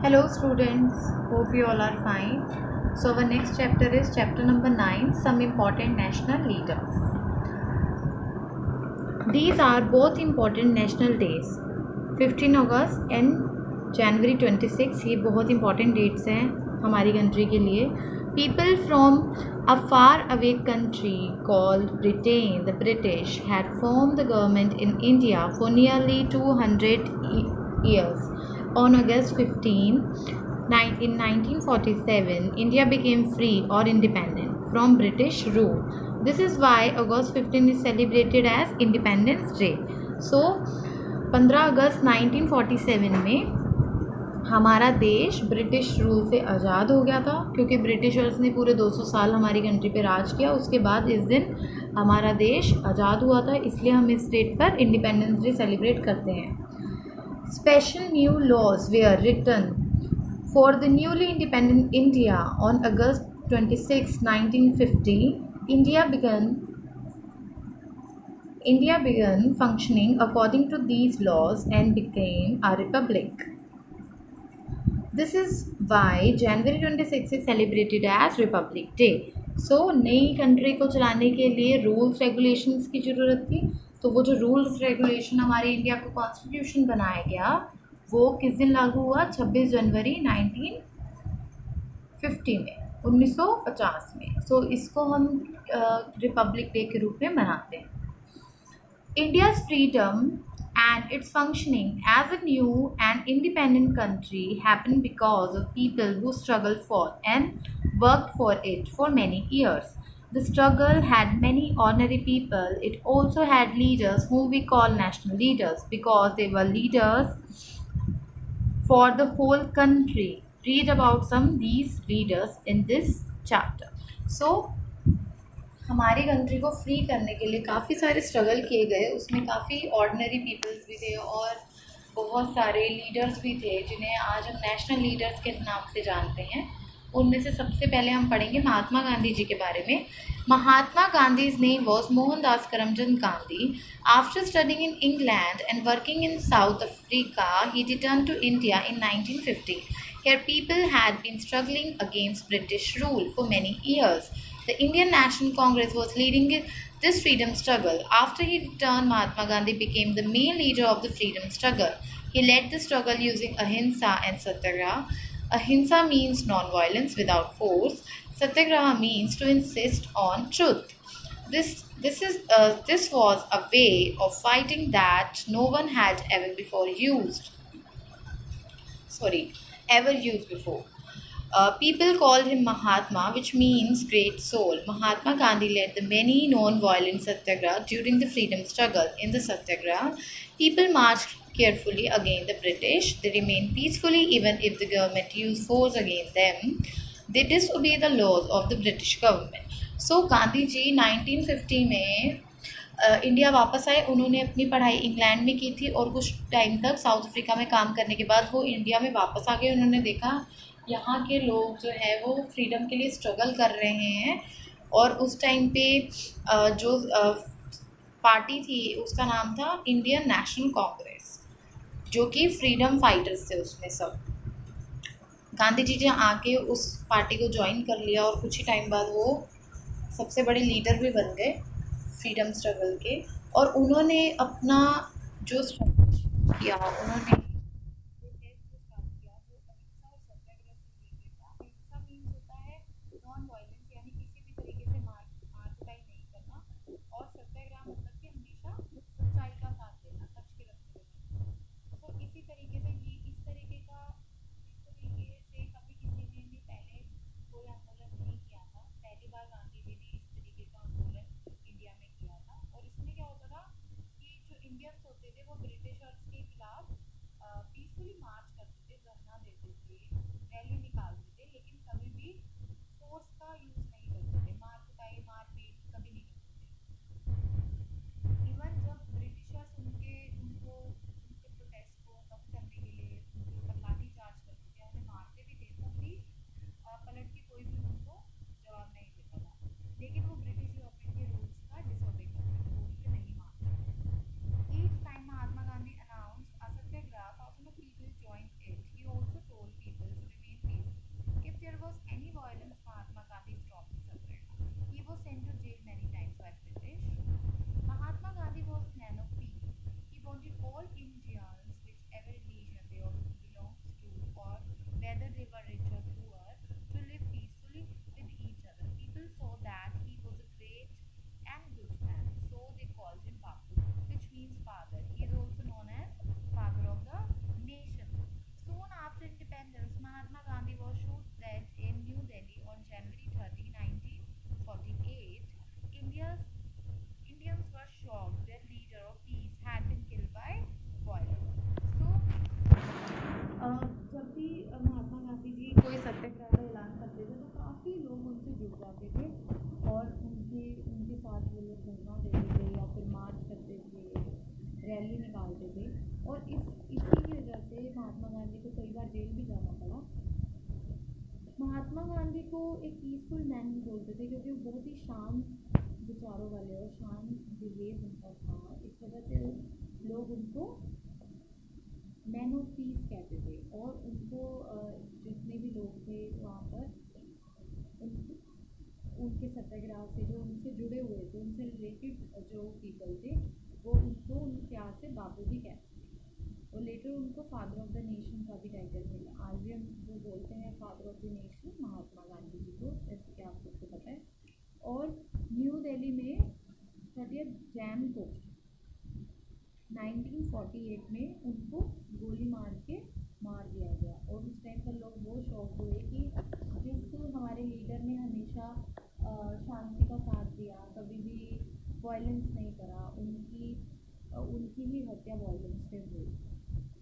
Hello students, hope you all are fine. So our next chapter is chapter number 9, some important national leaders. These are both important national days, 15 August and January 26. ये बहुत important dates हैं हमारी country के लिए. People from a far away country called Britain, the British, had formed the government in India for nearly 200 years. On August 15, in 1947, India became free or independent from British rule. This is why August 15 is celebrated as Independence Day. So, 15 अगस्त 1947 में हमारा देश British rule से आज़ाद हो गया था, क्योंकि Britishers ने पूरे 200 साल हमारी कंट्री पे राज किया. उसके बाद इस दिन हमारा देश आज़ाद हुआ था, इसलिए हम इस डेट पर इंडिपेंडेंस डे सेलिब्रेट करते हैं. Special new laws were written for the newly independent India on August 26, 1950. India began functioning according to these laws and became a republic. This is why January 26 is celebrated as Republic Day. So, नई country को चलाने के लिए rules regulations की ज़रूरत थी. तो वो जो रूल्स रेगुलेशन हमारे इंडिया को कॉन्स्टिट्यूशन बनाया गया, वो किस दिन लागू हुआ? 26 जनवरी 1950 में, 1950 में. सो इसको हम रिपब्लिक डे के रूप में मनाते हैं. India's freedom and its functioning as a new and independent country happened because of people who struggled for and worked for it for many years. The struggle had many ordinary people. It also had leaders whom we call national leaders because they were leaders for the whole country. Read about some of these leaders in this chapter. So, हमारी country को free करने के लिए काफ़ी सारे struggle किए गए. उसमें काफ़ी ऑर्डिनरी पीपल्स भी थे और बहुत सारे लीडर्स भी थे जिन्हें आज हम नेशनल लीडर्स के नाम से जानते हैं. उनमें से सबसे पहले हम पढ़ेंगे महात्मा गांधी जी के बारे में. महात्मा Gandhi's name was Mohandas Karamchand Gandhi. After studying in England and working in South Africa, he returned to India in 1950. Here people had been struggling against British rule for many years. The Indian National Congress was leading this freedom struggle. After he returned, Mahatma Gandhi became the main leader of the freedom struggle. He led the struggle using ahimsa and satyagraha. Ahimsa means non-violence without force. Satyagraha means to insist on truth. This was a way of fighting that no one had ever used before. People called him Mahatma, which means great soul. Mahatma Gandhi led the many non-violent satyagraha during the freedom struggle. In the satyagraha, people marched carefully against the British. They remained peacefully even if the government used force against them. They disobeyed the laws of the British government. So, Gandhi ji 1950 में India वापस आए. उन्होंने अपनी पढ़ाई England में की थी और कुछ टाइम तक साउथ अफ्रीका में काम करने के बाद वो इंडिया में वापस आ गए. उन्होंने देखा यहाँ के लोग जो है वो फ्रीडम के लिए स्ट्रगल कर रहे हैं, और उस टाइम पे जो पार्टी थी उसका नाम था इंडियन नेशनल कांग्रेस, जो कि फ्रीडम फाइटर्स थे उसमें सब. गांधी जी ने आके उस पार्टी को ज्वाइन कर लिया और कुछ ही टाइम बाद वो सबसे बड़े लीडर भी बन गए फ्रीडम स्ट्रगल के. और उन्होंने अपना जो स्ट्रगल किया, उन्होंने नॉन वायलेंस यानी किसी भी तरीके से मार नहीं करना, और सत्याग्रह मतलब कि हमेशा सच्चाई का साथ देना, सच के रास्ते पे. तो इसी तरीके से ये इस तरीके से कभी किसी ने भी पहले कोई आंदोलन नहीं किया था. पहली बार गांधी जी ने इस तरीके का आंदोलन इंडिया में किया था. और इसमें क्या होता था कि जो इंडियंस होते थे वो ब्रिटिशर्स के खिलाफ assassinations, Mahatma Gandhi was shot dead in New Delhi on January 30, 1948. India's Indians were shocked their leader of peace had been killed by violence. So जब भी महात्मा गांधी जी कोई सत्याग्रह का ऐलान करते थे तो काफ़ी लोग उनसे जुड़ जाते थे और उनके उनके साथ वो लोग धरना देते थे या फिर मार्च करते थे, रैली निकालते थे। और इसी की वजह से महात्मा गांधी को कई बार जेल भी जाना पड़ा। महात्मा गांधी को एक पीसफुल मैन भी बोलते थे क्योंकि वो बहुत ही शांत विचारों वाले और शांत बिहेव उनका था। इस वजह से लोग उनको मैन ऑफ पीस कहते थे। और उनको जितने भी लोग थे वहाँ पर उनके सत्याग्रह से जो उनसे जुड़े हुए थे, उनसे रिलेटेड जो पीपल थे, वो उनको उन प्यार से बापू भी कहते थे। और लेटर उनको फादर ऑफ द नेशन का भी टाइटल मिला। आज भी हम वो बोलते हैं father of the nation Mahatma Gandhi ji को, जैसे कि आप सबको पता है। और न्यू दिल्ली में 30 जैन को 1948 में उनको गोली मार दिया गया। और उस टाइम पर लोग बहुत शॉक हुए कि जिस हमारे लीडर ने हमेशा शांति का साथ दिया, कभी भी वायलेंस नहीं करा, उनकी ही हत्या वायलेंस से हुई।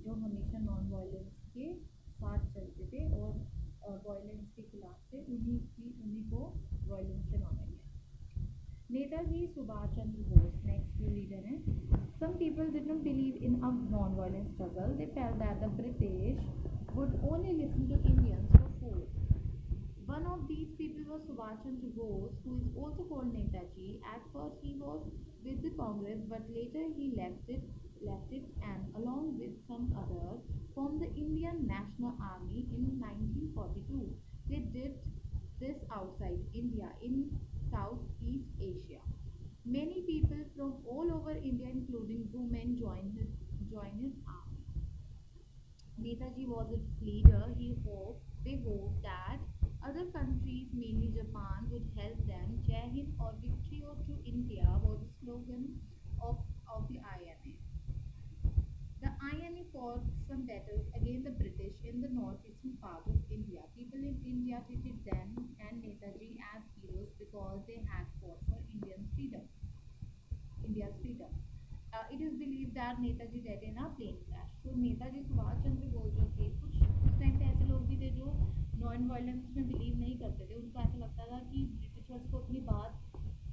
जो हमेशा नॉन वायलेंस के साथ चलते थे और वायलेंस के खिलाफ थे, उन्हीं को वायलेंस से मारा गया। नेताजी सुभाष चंद्र बोस नेक्स्ट जो लीडर हैं। Some people did not believe in a non-violent struggle. They felt that the British would only listen to Indians for force. One of these people was Subhash Chandra Bose, who is also called Netaji. At first, he was with the Congress, but later he left it, and along with some others, formed the Indian National Army in 1942. They did this outside India in Southeast Asia. Many people from all over India, including women, joined his army. Netaji was its leader. They hoped that other countries, mainly Japan, would help them. Jai Hind or Victory or to India was the slogan of the INA. The INA fought some battles against the British in the northeastern part of India. People in India treated them and Netaji as heroes because they had fought for India's freedom. It is believed that Netaji died in a plane crash. So Netaji Subhash Chandra Bose जो थे, कुछ उस time पे ऐसे लोग भी थे जो नॉन वायलेंस में बिलीव नहीं करते थे। उनको ऐसा लगता था कि ब्रिटिशर्स को अपनी बात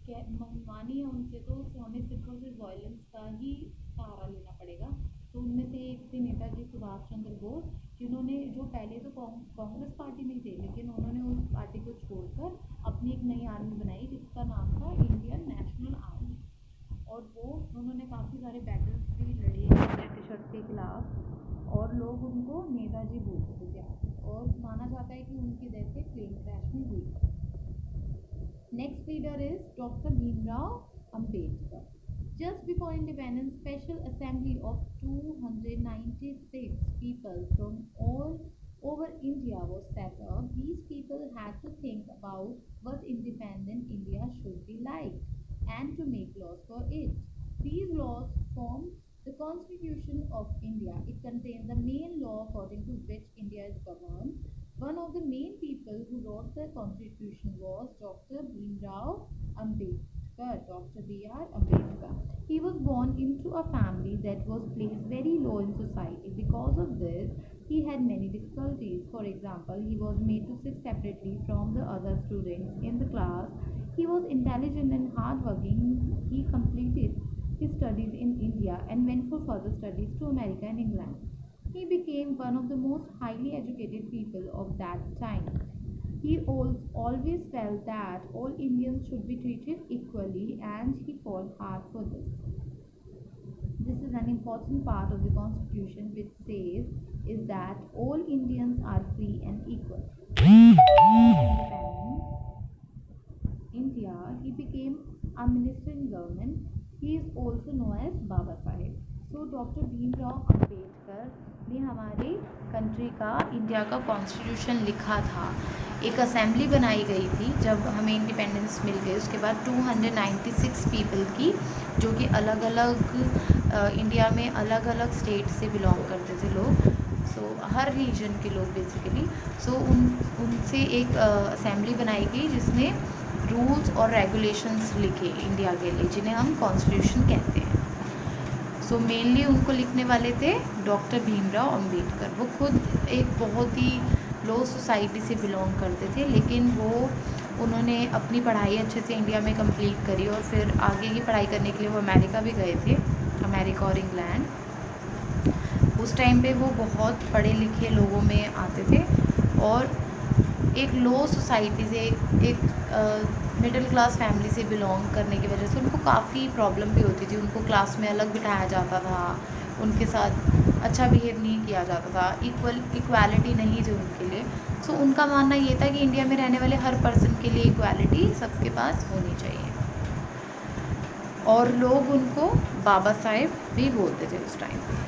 मनवानी है उनसे, तो हमें सिर्फ और सिर्फ वायलेंस का ही सहारा लेना पड़ेगा। तो उनमें से एक थे नेताजी सुभाष चंद्र बोस, जिन्होंने जो पहले तो कांग्रेस पार्टी में थे, लेकिन उन्होंने उस पार्टी को छोड़कर अपनी एक नई आर्मी बनाई जिसका नाम था इंडियन नेशनल आर्मी। और उन्होंने काफ़ी सारे बैटल्स भी लड़े ब्रिटिशर्स के खिलाफ और लोग उनको नेताजी बोलते थे। और माना जाता है कि उनकी डेथ एक प्लेन क्रैश में हुई। Next leader is doctor Bhimrao Ambedkar. Just before independence, special assembly of 296 people from all over India was set up. These people had to think about what independent India should be like and to make laws for it. These laws form the Constitution of India. It contains the main law according to which India is governed. One of the main people who wrote the Constitution was Dr. Bhimrao Ambedkar. Dr. B.R. Ambedkar. He was born into a family that was placed very low in society. Because of this, he had many difficulties. For example, he was made to sit separately from the other students in the class. He was intelligent and hardworking. He completed his studies in India and went for further studies to America and England. He became one of the most highly educated people of that time. He always felt that all Indians should be treated equally and he fought hard for this. This is an important part of the Constitution which says is that all Indians are free and equal. Independent India, he became a minister in government. He is also known as Baba Sahib. So Dr. Bhimrao Ambedkar ने हमारे country का, India का constitution लिखा था। एक assembly बनाई गई थी जब हमें इंडिपेंडेंस मिल गई। उसके बाद 296 पीपल की, जो कि अलग अलग इंडिया में अलग अलग स्टेट से बिलोंग करते थे लोग। सो हर रीजन के लोग बेसिकली, सो उनसे एक असेंबली बनाई गई जिसने रूल्स और रेगुलेशंस लिखे इंडिया के लिए, जिन्हें हम कॉन्स्टिट्यूशन कहते हैं। सो मेनली उनको लिखने वाले थे डॉक्टर भीमराव अंबेडकर। वो खुद एक बहुत ही लो सोसाइटी से बिलोंग करते थे, लेकिन उन्होंने अपनी पढ़ाई अच्छे से इंडिया में कंप्लीट करी और फिर आगे की पढ़ाई करने के लिए वो अमेरिका भी गए थे, अमेरिका और इंग्लैंड। उस टाइम पे वो बहुत पढ़े लिखे लोगों में आते थे और एक लो सोसाइटी से, एक मिडिल क्लास फैमिली से बिलोंग करने की वजह से उनको काफ़ी प्रॉब्लम भी होती थी। उनको क्लास में अलग बिठाया जाता था, उनके साथ अच्छा बिहेव नहीं किया जाता था, इक्वालिटी नहीं थी उनके लिए। सो उनका मानना ये था कि इंडिया में रहने वाले हर पर्सन के लिए इक्वालिटी सबके पास होनी चाहिए, और लोग उनको बाबा साहेब भी बोलते थे उस टाइम पे।